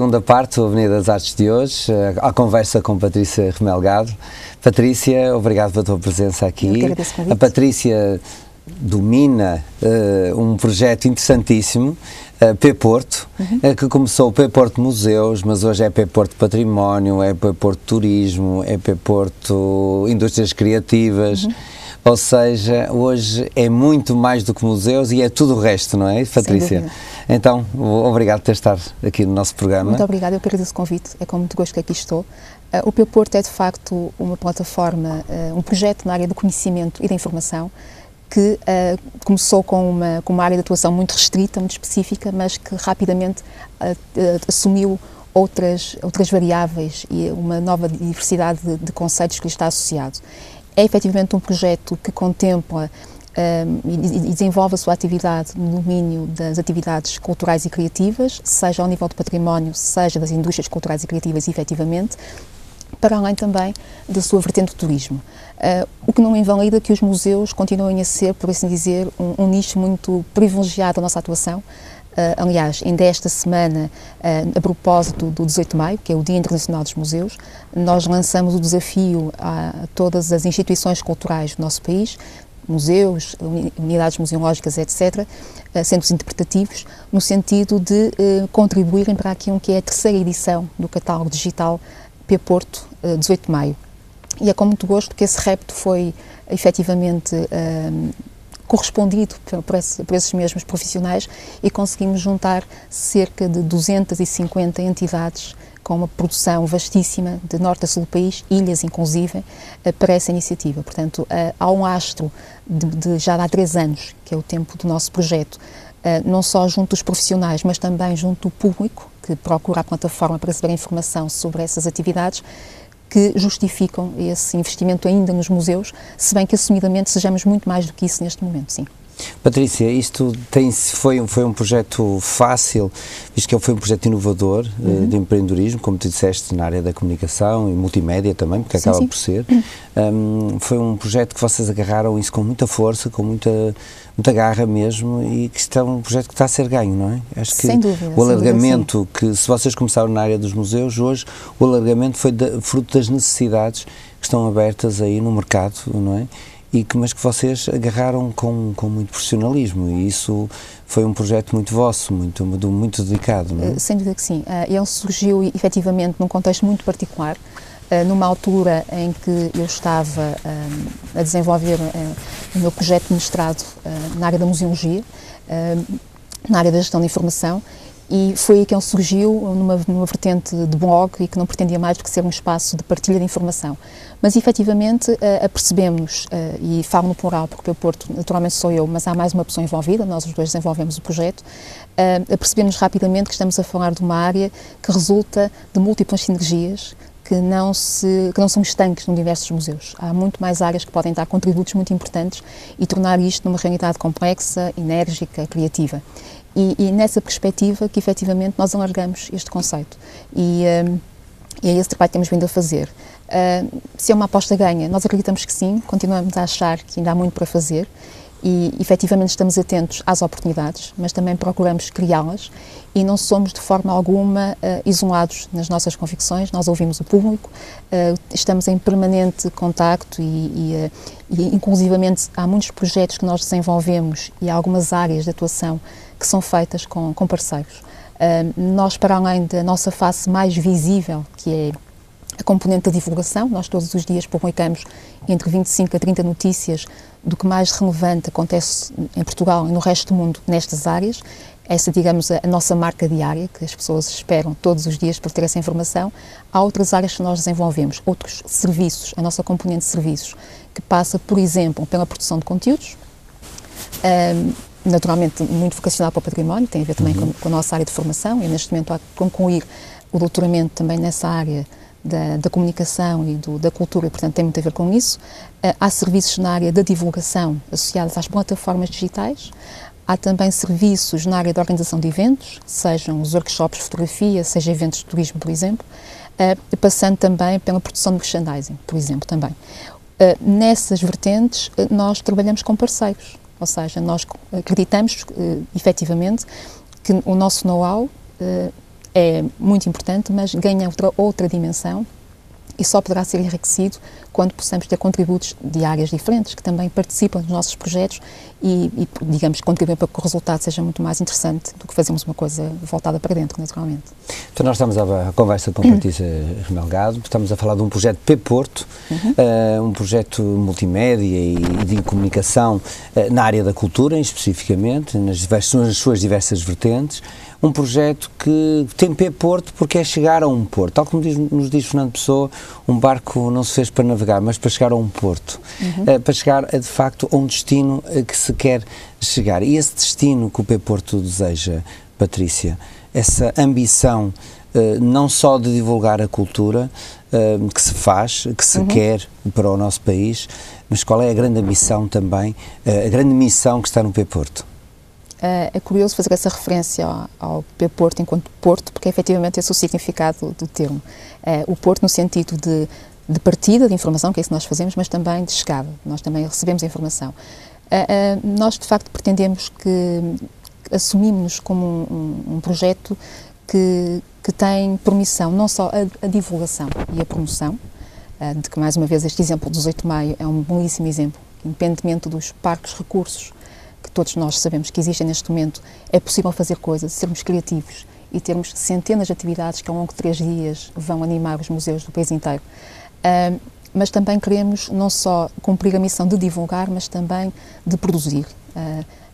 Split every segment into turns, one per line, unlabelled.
segunda parte do Avenida das Artes de hoje, à conversa com Patrícia Remelgado. Patrícia, obrigado pela tua presença aqui.
Eu que agradeço o convite.
A Patrícia domina um projeto interessantíssimo, P-Porto, que começou o P-Porto Museus, mas hoje é P-Porto Património, é P-Porto Turismo, é P-Porto Indústrias Criativas. Ou seja, hoje é muito mais do que museus e é tudo o resto, não é, Patrícia? Então, obrigado por ter estado aqui no nosso programa.
Muito obrigada, eu que agradeço o convite, é com muito gosto que aqui estou. O P-Porto é de facto uma plataforma, um projeto na área do conhecimento e da informação que começou com uma área de atuação muito restrita, muito específica, mas que rapidamente assumiu outras variáveis e uma nova diversidade de conceitos que lhe está associado. É efetivamente um projeto que contempla e desenvolve a sua atividade no domínio das atividades culturais e criativas, seja ao nível do património, seja das indústrias culturais e criativas, efetivamente, para além também da sua vertente do turismo. O que não invalida que os museus continuem a ser, por assim dizer, um nicho muito privilegiado da nossa atuação. Aliás, ainda esta semana, a propósito do 18 de maio, que é o Dia Internacional dos Museus, nós lançamos o desafio a todas as instituições culturais do nosso país, museus, unidades museológicas, etc., centros interpretativos, no sentido de contribuírem para aquilo que é a terceira edição do catálogo digital P-Porto, 18 de maio. E é com muito gosto que esse repto foi efetivamente correspondido por esses mesmos profissionais e conseguimos juntar cerca de 250 entidades com uma produção vastíssima de norte a sul do país, ilhas inclusive, para essa iniciativa. Portanto, há um astro já há 3 anos, que é o tempo do nosso projeto, não só junto dos profissionais, mas também junto do público, que procura a plataforma para receber informação sobre essas atividades, que justificam esse investimento ainda nos museus, se bem que assumidamente sejamos muito mais do que isso neste momento, sim.
Patrícia, isto foi um projeto fácil, visto que foi um projeto inovador de empreendedorismo, como tu disseste, na área da comunicação e multimédia também, porque acaba por ser. Foi um projeto que vocês agarraram isso com muita força, com muita garra mesmo, e que é um projeto que está a ser ganho, não é? Acho que
sem dúvida,
o alargamento, que se vocês começaram na área dos museus, hoje o alargamento foi fruto das necessidades que estão abertas aí no mercado, não é? Mas que vocês agarraram com muito profissionalismo, e isso foi um projeto muito vosso, muito dedicado, não é?
Sem dúvida que sim. Ele surgiu efetivamente num contexto muito particular, numa altura em que eu estava a desenvolver o meu projeto de mestrado na área da museologia, na área da gestão da informação, e foi aí que ele surgiu numa vertente de blog e que não pretendia mais do que ser um espaço de partilha de informação. Mas, efetivamente, apercebemos, e falo no plural porque o Porto naturalmente sou eu, mas há mais uma pessoa envolvida, nós os dois desenvolvemos o projeto, apercebemos rapidamente que estamos a falar de uma área que resulta de múltiplas sinergias, que não são estanques no universo dos museus. Há muito mais áreas que podem dar contributos muito importantes e tornar isto numa realidade complexa, enérgica, criativa. E nessa perspectiva que, efetivamente, nós alargamos este conceito. E é esse trabalho que temos vindo a fazer. Se é uma aposta ganha, nós acreditamos que sim, continuamos a achar que ainda há muito para fazer e, efetivamente, estamos atentos às oportunidades, mas também procuramos criá-las e não somos, de forma alguma, isolados nas nossas convicções. Nós ouvimos o público, estamos em permanente contacto e inclusivamente, há muitos projetos que nós desenvolvemos e há algumas áreas de atuação que são feitas com parceiros. Nós, para além da nossa face mais visível, que é a componente da divulgação, nós todos os dias publicamos entre 25 a 30 notícias do que mais relevante acontece em Portugal e no resto do mundo nestas áreas. Essa, digamos, a nossa marca diária, que as pessoas esperam todos os dias para ter essa informação. Há outras áreas que nós desenvolvemos, outros serviços, a nossa componente de serviços, que passa, por exemplo, pela produção de conteúdos, naturalmente muito vocacionado para o património, tem a ver também com a nossa área de formação, e neste momento há que concluir o doutoramento também nessa área da comunicação e da cultura, e portanto tem muito a ver com isso. Há serviços na área da divulgação associados às plataformas digitais, há também serviços na área da organização de eventos, sejam os workshops de fotografia, seja eventos de turismo, por exemplo, passando também pela produção de merchandising, por exemplo, também. Nessas vertentes, nós trabalhamos com parceiros, ou seja, nós acreditamos, efetivamente, que o nosso know-how é muito importante, mas ganha outra dimensão e só poderá ser enriquecido quando possamos ter contributos de áreas diferentes, que também participam dos nossos projetos e digamos, contribuem para que o resultado seja muito mais interessante do que fazermos uma coisa voltada para dentro, naturalmente.
Então nós estamos a conversa com a Patrícia Remelgado, estamos a falar de um projeto P-Porto, um projeto multimédia e de comunicação na área da cultura, especificamente, nas suas diversas vertentes. Um projeto que tem P-Porto porque é chegar a um porto. Tal como nos diz Fernando Pessoa, um barco não se fez para navegar, mas para chegar a um porto. Para chegar, de facto, a um destino que se quer chegar. E esse destino que o P-Porto deseja, Patrícia, essa ambição não só de divulgar a cultura que se faz, que se quer para o nosso país, mas qual é a grande ambição também, a grande missão que está no P-Porto?
É curioso fazer essa referência ao P-Porto enquanto porto, porque efetivamente esse é o significado do termo. O porto no sentido de partida de informação, que é isso que nós fazemos, mas também de chegada. Nós também recebemos a informação. Nós, de facto, pretendemos assumimos-nos como um projeto que tem por missão não só a divulgação e a promoção, de que, mais uma vez, este exemplo do 18 de Maio é um belíssimo exemplo, independentemente dos parcos recursos que todos nós sabemos que existem neste momento, é possível fazer coisas, sermos criativos e termos centenas de atividades que ao longo de 3 dias vão animar os museus do país inteiro. Mas também queremos não só cumprir a missão de divulgar, mas também de produzir.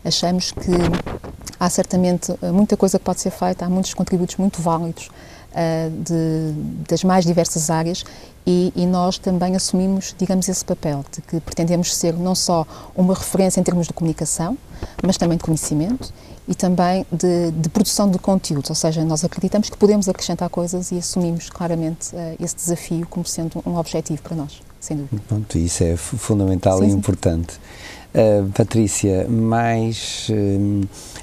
Achamos que há certamente muita coisa que pode ser feita, há muitos contributos muito válidos das mais diversas áreas e nós também assumimos, digamos, esse papel de que pretendemos ser não só uma referência em termos de comunicação, mas também de conhecimento e também de produção de conteúdos, ou seja, nós acreditamos que podemos acrescentar coisas e assumimos claramente esse desafio como sendo um objetivo para nós, sem dúvida.
Pronto, isso é fundamental e importante. Patrícia, mais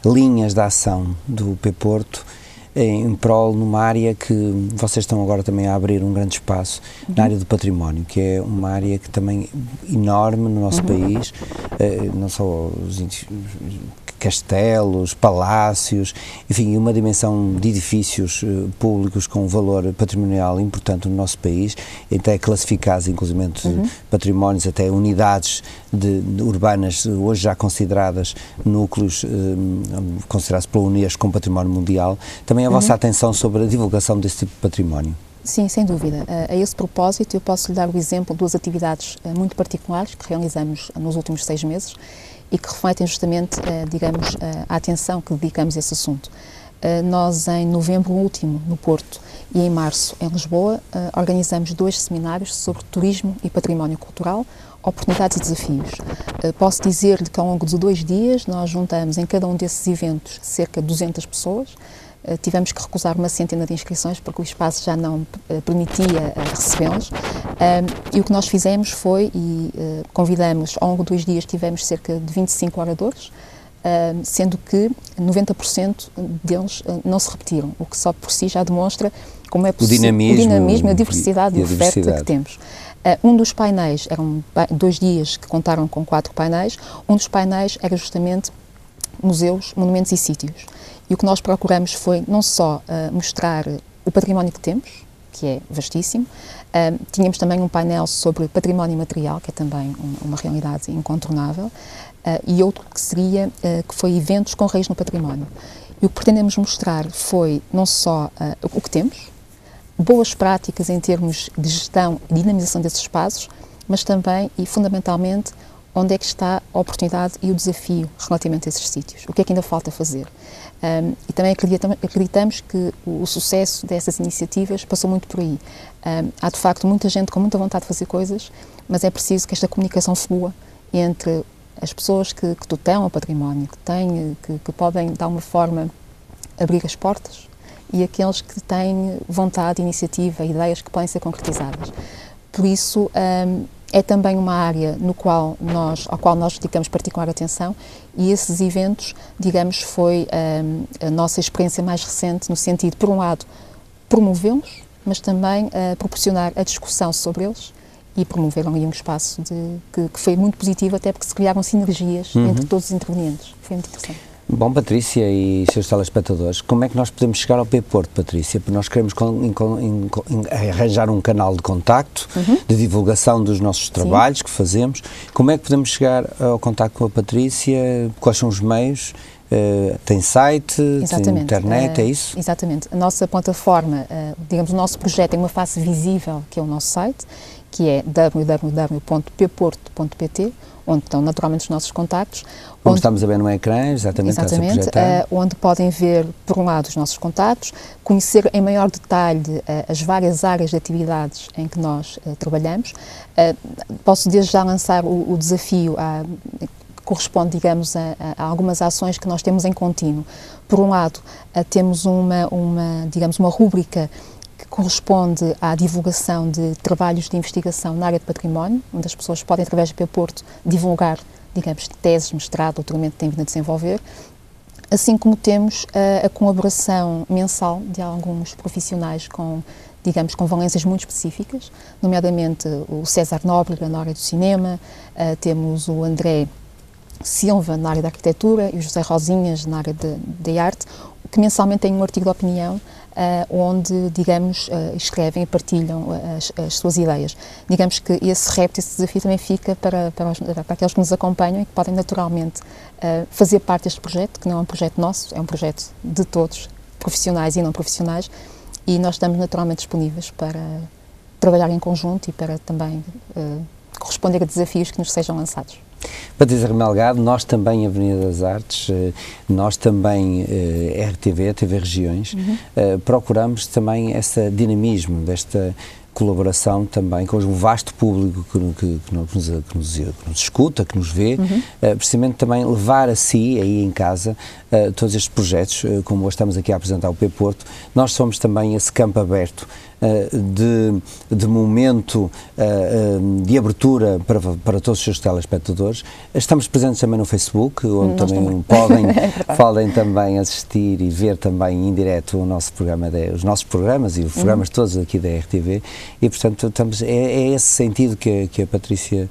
linhas de ação do P-Porto em prol numa área que vocês estão agora também a abrir um grande espaço, na área do património, que é uma área que também é enorme no nosso país, não só os castelos, palácios, enfim, uma dimensão de edifícios públicos com um valor patrimonial importante no nosso país, até classificados, inclusive patrimónios, até unidades urbanas, hoje já consideradas núcleos, considerados pela Unesco como património mundial. Também a vossa atenção sobre a divulgação desse tipo de património.
Sim, sem dúvida. A esse propósito, eu posso lhe dar o exemplo de 2 atividades muito particulares que realizamos nos últimos 6 meses e que refletem justamente, digamos, a atenção que dedicamos a esse assunto. Nós, em novembro último, no Porto, e em março, em Lisboa, organizamos 2 seminários sobre turismo e património cultural, oportunidades e desafios. Posso dizer-lhe que ao longo de 2 dias nós juntamos em cada um desses eventos cerca de 200 pessoas. Tivemos que recusar uma centena de inscrições porque o espaço já não permitia recebê-las. E o que nós fizemos foi, convidamos, ao longo de 2 dias tivemos cerca de 25 oradores, sendo que 90% deles não se repetiram, o que só por si já demonstra como é possível o dinamismo e a diversidade de oferta que temos. Um dos painéis, eram 2 dias que contaram com 4 painéis, um dos painéis era justamente museus, monumentos e sítios. E o que nós procuramos foi não só mostrar o património que temos, que é vastíssimo, tínhamos também um painel sobre património material, que é também uma realidade incontornável, e outro que foi eventos com raiz no património. E o que pretendemos mostrar foi não só o que temos, boas práticas em termos de gestão e dinamização desses espaços, mas também e fundamentalmente onde é que está a oportunidade e o desafio relativamente a esses sítios, o que é que ainda falta fazer. E também acreditamos que o sucesso dessas iniciativas passou muito por aí. Há de facto muita gente com muita vontade de fazer coisas, mas é preciso que esta comunicação flua entre as pessoas que tutelam o património, que podem de alguma forma abrir as portas, e aqueles que têm vontade, iniciativa, ideias que podem ser concretizadas. Por isso, é também uma área ao qual nós dedicamos particular atenção, e esses eventos, digamos, foi a nossa experiência mais recente, no sentido, por um lado, promovê-los, mas também proporcionar a discussão sobre eles e promoveram ali um espaço que foi muito positivo, até porque se criaram sinergias entre todos os intervenientes. Foi muito interessante.
Bom, Patrícia e seus telespectadores, como é que nós podemos chegar ao P-Porto, Patrícia? Porque nós queremos arranjar um canal de contacto, de divulgação dos nossos trabalhos que fazemos. Como é que podemos chegar ao contacto com a Patrícia? Quais são os meios? Tem site, tem internet, é isso?
Exatamente. A nossa plataforma, digamos, o nosso projeto tem uma face visível, que é o nosso site, que é www.pporto.pt, onde estão naturalmente os nossos contactos.
Como estamos a ver no ecrã, exatamente,
onde podem ver, por um lado, os nossos contactos, conhecer em maior detalhe as várias áreas de atividades em que nós trabalhamos. Posso desde já lançar o desafio que corresponde, digamos, a algumas ações que nós temos em contínuo. Por um lado, temos digamos, uma rúbrica que corresponde à divulgação de trabalhos de investigação na área de património, onde as pessoas podem, através do P-Porto, divulgar, digamos, teses, mestrado, doutoramento que têm vindo a desenvolver, assim como temos a colaboração mensal de alguns profissionais digamos, com valências muito específicas, nomeadamente o César Nóbrega na área do cinema, temos o André Silva na área da arquitetura e o José Rosinhas na área de arte, que mensalmente têm um artigo de opinião onde, digamos, escrevem e partilham as suas ideias. Digamos que esse repto, esse desafio também fica para aqueles que nos acompanham e que podem naturalmente fazer parte deste projeto, que não é um projeto nosso, é um projeto de todos, profissionais e não profissionais, e nós estamos naturalmente disponíveis para trabalhar em conjunto e para também corresponder a desafios que nos sejam lançados.
Patrícia Remelgado, nós também Avenida das Artes, nós também RTV, TV Regiões, procuramos também esse dinamismo desta colaboração também com o vasto público que nos escuta, que nos vê, precisamente também levar a si, aí em casa, todos estes projetos, como hoje estamos aqui a apresentar o P-Porto. Nós somos também esse campo aberto de momento de abertura para todos os seus telespectadores. Estamos presentes também no Facebook, onde também podem também assistir e ver também em direto o nosso programa, os nossos programas e os programas todos aqui da RTV, e portanto é esse sentido que a Patrícia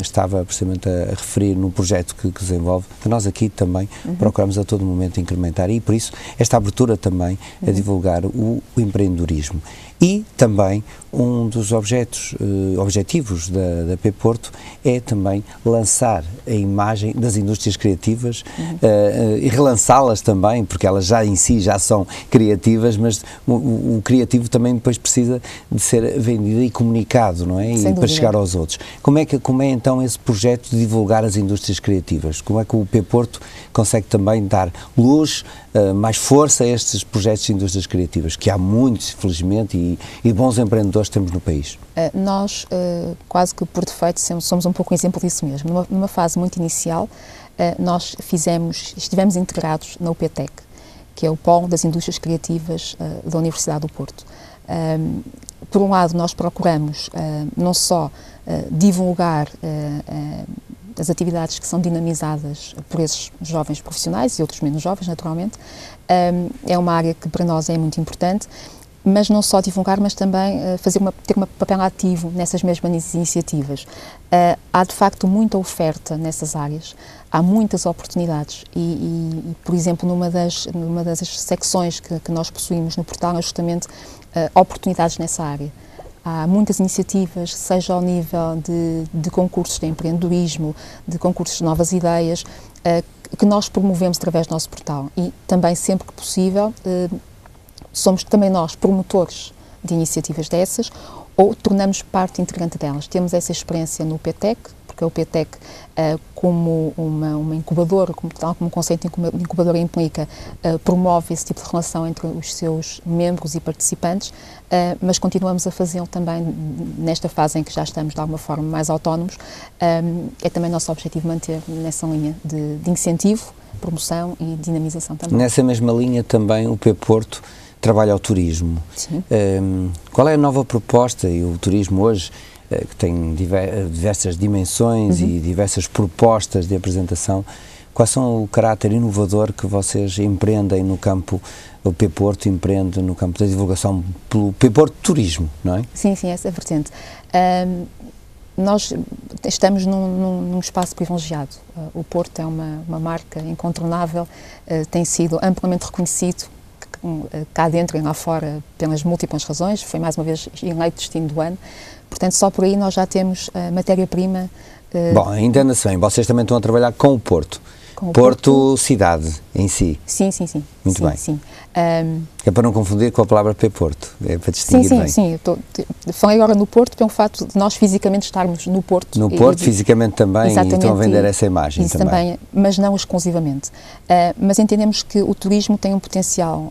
estava precisamente a referir no projeto que desenvolve, que nós aqui também procuramos a todo momento incrementar, e por isso esta abertura também a divulgar o empreendedorismo. E também um dos objetivos da P-Porto é também lançar a imagem das indústrias criativas e relançá-las também, porque elas já em si já são criativas, mas o criativo também depois precisa de ser vendido e comunicado, não é? E para chegar aos outros. Como é então esse projeto de divulgar as indústrias criativas? Como é que o P-Porto consegue também dar luz, mais força a estes projetos de indústrias criativas, que há muitos, felizmente, e bons empreendedores temos no país?
Nós, quase que por defeito, somos um pouco um exemplo disso mesmo. Numa fase muito inicial, nós estivemos integrados na UPTEC, que é o Polo das Indústrias Criativas da Universidade do Porto. Por um lado, nós procuramos não só divulgar as atividades que são dinamizadas por esses jovens profissionais e outros menos jovens, naturalmente. É uma área que para nós é muito importante, mas não só divulgar, mas também ter um papel ativo nessas mesmas iniciativas. Há, de facto, muita oferta nessas áreas, há muitas oportunidades e por exemplo, numa das secções que nós possuímos no portal é justamente oportunidades nessa área. Há muitas iniciativas, seja ao nível de concursos de empreendedorismo, de concursos de novas ideias, que nós promovemos através do nosso portal. E também, sempre que possível, somos também nós promotores de iniciativas dessas ou tornamos parte integrante delas. Temos essa experiência no PTEC, porque o PTEC, como uma incubadora, tal como o conceito de incubadora implica, promove esse tipo de relação entre os seus membros e participantes, mas continuamos a fazê-lo também nesta fase em que já estamos de alguma forma mais autónomos. É também nosso objetivo manter nessa linha de incentivo, promoção e dinamização também.
Nessa mesma linha também o P-Porto trabalha ao turismo.
Sim.
Qual é a nova proposta? E o turismo hoje, que tem diversas dimensões e diversas propostas de apresentação, quais são o caráter inovador que vocês empreendem no campo, o P-Porto empreende no campo da divulgação pelo P-Porto Turismo, não é?
Sim, essa é a vertente. Nós estamos num espaço privilegiado. O Porto é uma marca incontornável, tem sido amplamente reconhecido cá dentro e lá fora pelas múltiplas razões, foi mais uma vez eleito destino do ano, portanto só por aí nós já temos matéria-prima.
Bom, ainda anda-se bem, vocês também estão a trabalhar com o Porto. Porto, cidade em si.
Sim.
Muito bem.
Sim.
É para não confundir com a palavra P-Porto, é para distinguir bem.
Sim. Falei agora no Porto pelo facto de nós fisicamente estarmos no Porto.
No Porto, fisicamente também, e estão a vender essa imagem
isso também. Mas não exclusivamente. Mas entendemos que o turismo tem um potencial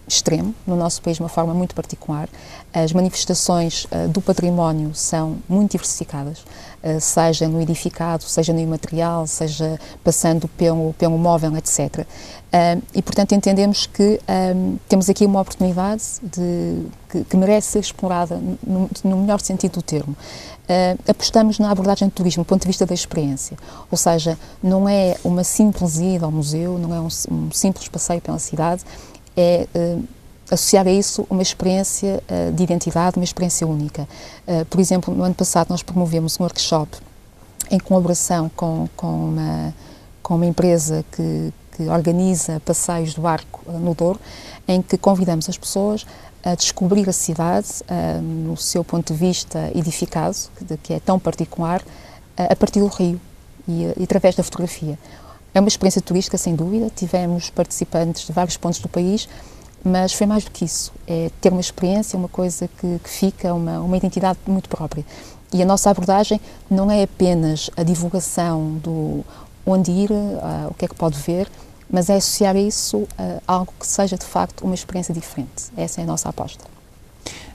extremo no nosso país, de uma forma muito particular. As manifestações do património são muito diversificadas, seja no edificado, seja no imaterial, seja passando pelo móvel, etc. E, portanto, entendemos que temos aqui uma oportunidade que merece ser explorada no melhor sentido do termo. Apostamos na abordagem do turismo do ponto de vista da experiência, ou seja, não é uma simples ida ao museu, não é um simples passeio pela cidade, é associar a isso uma experiência de identidade, uma experiência única. Por exemplo, no ano passado nós promovemos um workshop em colaboração com uma empresa que organiza passeios do barco no Douro, em que convidamos as pessoas a descobrir a cidade no seu ponto de vista edificado, que é tão particular, a partir do rio e através da fotografia. É uma experiência turística, sem dúvida, tivemos participantes de vários pontos do país, mas foi mais do que isso, é ter uma experiência, uma coisa que fica, uma identidade muito própria. E a nossa abordagem não é apenas a divulgação do onde ir, o que é que pode ver, mas é associar a isso algo que seja de facto uma experiência diferente. Essa é a nossa aposta.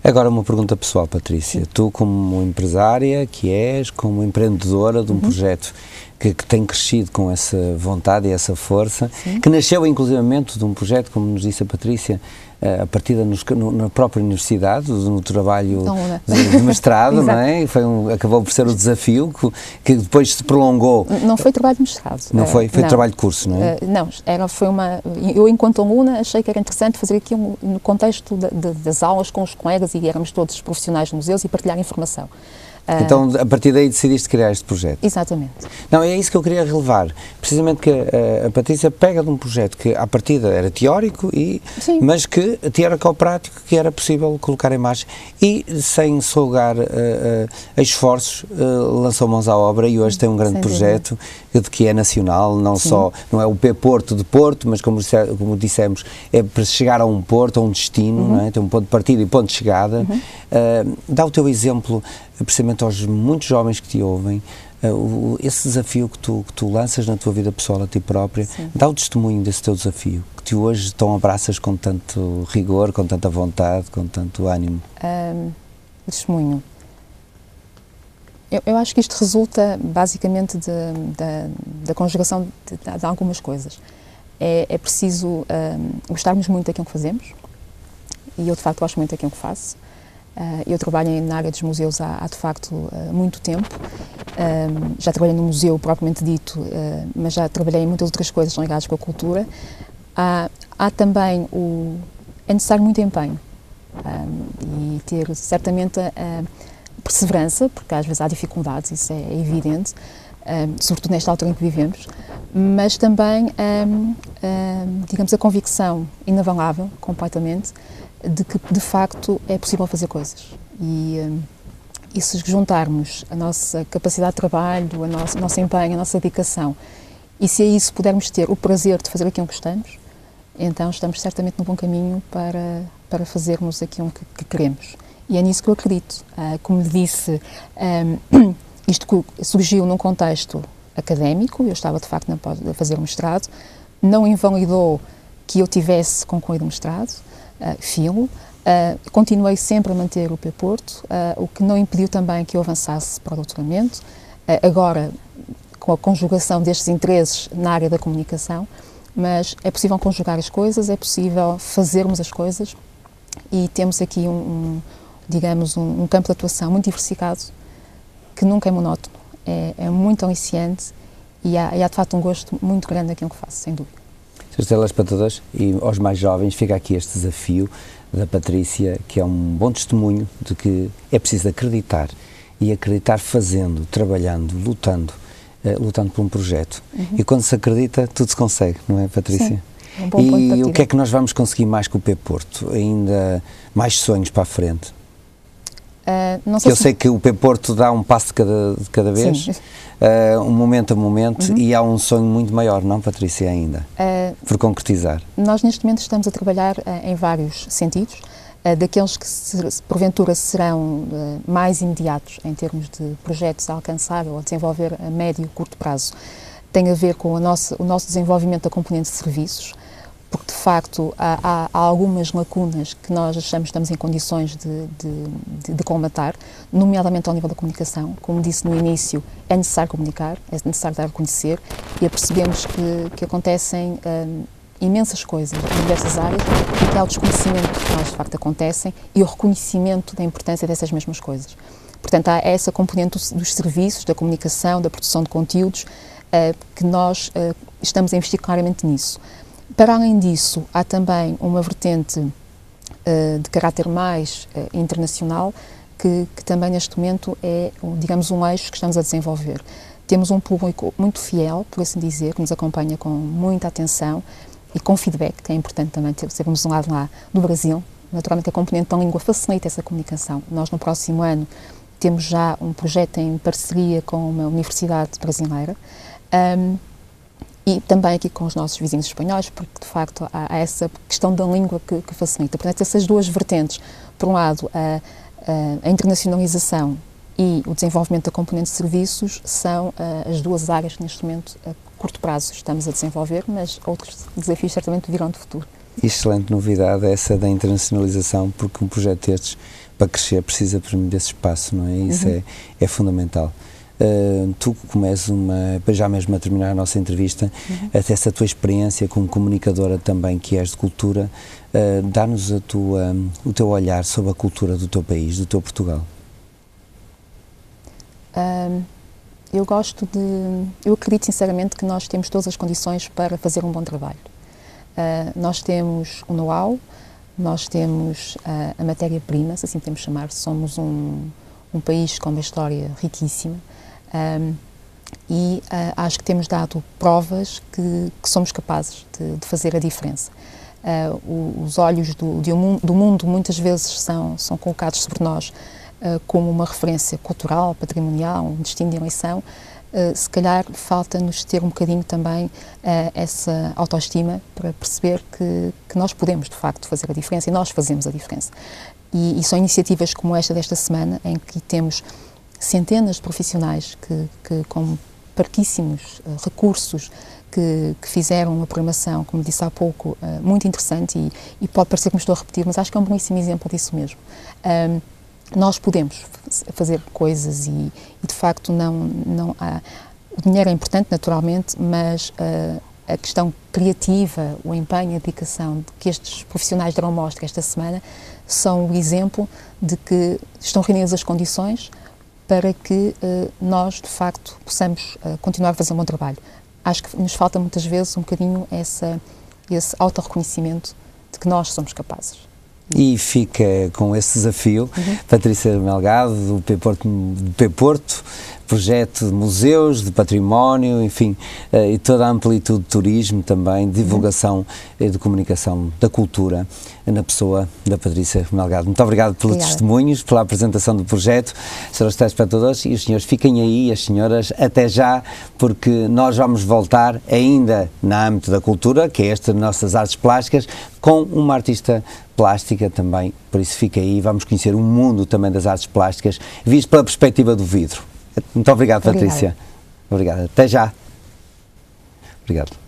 Agora uma pergunta pessoal, Patrícia. Sim. Tu, como empresária que és, como empreendedora de um projeto que tem crescido com essa vontade e essa força, sim, que nasceu inclusivamente de um projeto, como nos disse a Patrícia, a partir na própria universidade, no trabalho de mestrado, não é? Acabou por ser o desafio que depois se prolongou.
Não foi trabalho de mestrado.
Não foi? Foi trabalho de curso, não é?
Não, eu enquanto aluna achei que era interessante fazer aqui no contexto das aulas com os colegas, e éramos todos profissionais de museus, e partilhar informação.
Então, a partir daí decidiste criar este projeto?
Exatamente.
Não, é isso que eu queria relevar. Precisamente que a Patrícia pega de um projeto que, à partida, era teórico, mas que teórico ou prático, que era possível colocar em marcha, e, sem solugar a esforços, lançou mãos à obra, e hoje tem um grande projeto que é nacional, não é o P-Porto de Porto, mas como dissemos, é para chegar a um porto, a um destino, não é? Tem um ponto de partida e ponto de chegada. Dá o teu exemplo, precisamente aos muitos jovens que te ouvem, esse desafio que tu lanças na tua vida pessoal a ti própria. Sim. Dá o testemunho desse teu desafio, que tu hoje abraças com tanto rigor, com tanta vontade, com tanto ânimo.
Testemunho. Eu acho que isto resulta basicamente da conjugação de algumas coisas. É preciso gostarmos muito daquilo que fazemos, e eu de facto gosto muito daquilo que faço. Eu trabalho na área dos museus há de facto muito tempo. Já trabalhei no museu propriamente dito, mas já trabalhei em muitas outras coisas ligadas com a cultura. Há também é necessário muito empenho e ter certamente a perseverança, porque às vezes há dificuldades, isso é evidente, sobretudo nesta altura em que vivemos, mas também, digamos, a convicção inabalável, completamente, de que, de facto, é possível fazer coisas. E se juntarmos a nossa capacidade de trabalho, o nosso empenho, a nossa dedicação, e se a isso pudermos ter o prazer de fazer aquilo que gostamos, então estamos certamente no bom caminho para fazermos aquilo que queremos. E é nisso que eu acredito. Como lhe disse, isto surgiu num contexto académico, eu estava de facto a fazer o mestrado, não invalidou que eu tivesse concluído o mestrado, filo, continuei sempre a manter o P-Porto, o que não impediu também que eu avançasse para o doutoramento, agora com a conjugação destes interesses na área da comunicação, mas é possível conjugar as coisas, é possível fazermos as coisas, e temos aqui digamos, um campo de atuação muito diversificado, que nunca é monótono, é muito aliciante, e há de facto um gosto muito grande naquilo que faço, sem dúvida.
Seus telespectadores e aos mais jovens, fica aqui este desafio da Patrícia, que é um bom testemunho de que é preciso acreditar e acreditar fazendo, trabalhando, lutando por um projeto. E quando se acredita, tudo se consegue, não é, Patrícia?
Sim, é um bom ponto de partida.
O que é que nós vamos conseguir mais com o P-Porto? Ainda mais sonhos para a frente?
Não sei
eu sei que o P-Porto dá um passo de cada vez, um momento a momento, e há um sonho muito maior, não, Patrícia, ainda, por concretizar?
Nós neste momento estamos a trabalhar em vários sentidos, daqueles que porventura serão mais imediatos em termos de projetos a alcançar ou a desenvolver a médio e curto prazo. Tem a ver com o nosso desenvolvimento da componente de serviços, porque de facto há algumas lacunas que nós achamos que estamos em condições de colmatar, nomeadamente ao nível da comunicação. Como disse no início, é necessário comunicar, é necessário dar a conhecer, e apercebemos que acontecem imensas coisas em diversas áreas e que há o desconhecimento que elas de facto acontecem e o reconhecimento da importância dessas mesmas coisas. Portanto, há essa componente dos serviços, da comunicação, da produção de conteúdos, que nós estamos a investir claramente nisso. Para além disso, há também uma vertente de caráter mais internacional que também neste momento é, digamos, um eixo que estamos a desenvolver. Temos um público muito fiel, por assim dizer, que nos acompanha com muita atenção e com feedback, que é importante também termos um lado lá do Brasil. Naturalmente a componente da língua facilita essa comunicação. Nós no próximo ano temos já um projeto em parceria com uma universidade brasileira, e também aqui com os nossos vizinhos espanhóis, porque de facto há essa questão da língua que facilita. Portanto, essas duas vertentes, por um lado a internacionalização e o desenvolvimento da componente de serviços, são as duas áreas que neste momento a curto prazo estamos a desenvolver, mas outros desafios certamente virão de futuro.
Excelente novidade essa da internacionalização, porque um projeto destes, para crescer, precisa desse espaço, não é? Isso é fundamental. Tu, como és já mesmo a terminar a nossa entrevista, até essa tua experiência como comunicadora também, que és de cultura, dá-nos o teu olhar sobre a cultura do teu país, do teu Portugal.
Eu acredito sinceramente que nós temos todas as condições para fazer um bom trabalho. Nós temos o know-how, nós temos a matéria-prima, se assim podemos chamar. Somos um país com uma história riquíssima, e acho que temos dado provas que somos capazes de fazer a diferença. Os olhos do mundo muitas vezes são colocados sobre nós como uma referência cultural, patrimonial, um destino de eleição. Se calhar falta-nos ter um bocadinho também essa autoestima para perceber que nós podemos de facto fazer a diferença, e nós fazemos a diferença. E são iniciativas como esta desta semana, em que temos centenas de profissionais que com parquíssimos recursos, que fizeram uma programação, como disse há pouco, muito interessante, e pode parecer que me estou a repetir, mas acho que é um belíssimo exemplo disso mesmo. Nós podemos fazer coisas e de facto não há... O dinheiro é importante, naturalmente, mas a questão criativa, o empenho, a dedicação que estes profissionais deram mostra esta semana são o exemplo de que estão reunidas as condições para que nós, de facto, possamos continuar a fazer um bom trabalho. Acho que nos falta muitas vezes um bocadinho esse autorreconhecimento de que nós somos capazes.
E fica com esse desafio, Patrícia Melgado, do P-Porto, projeto de museus, de património, enfim, e toda a amplitude de turismo também, de divulgação e de comunicação da cultura, na pessoa da Patrícia Melgado. Muito obrigado pelos testemunhos, pela apresentação do projeto, senhores telespectadores, e os senhores fiquem aí, as senhoras, até já, porque nós vamos voltar ainda na âmbito da cultura, que é esta de nossas artes plásticas, com uma artista plástica também, por isso fica aí, vamos conhecer o mundo também das artes plásticas, visto pela perspectiva do vidro. Muito obrigado, Patrícia. Obrigado. Até já. Obrigado.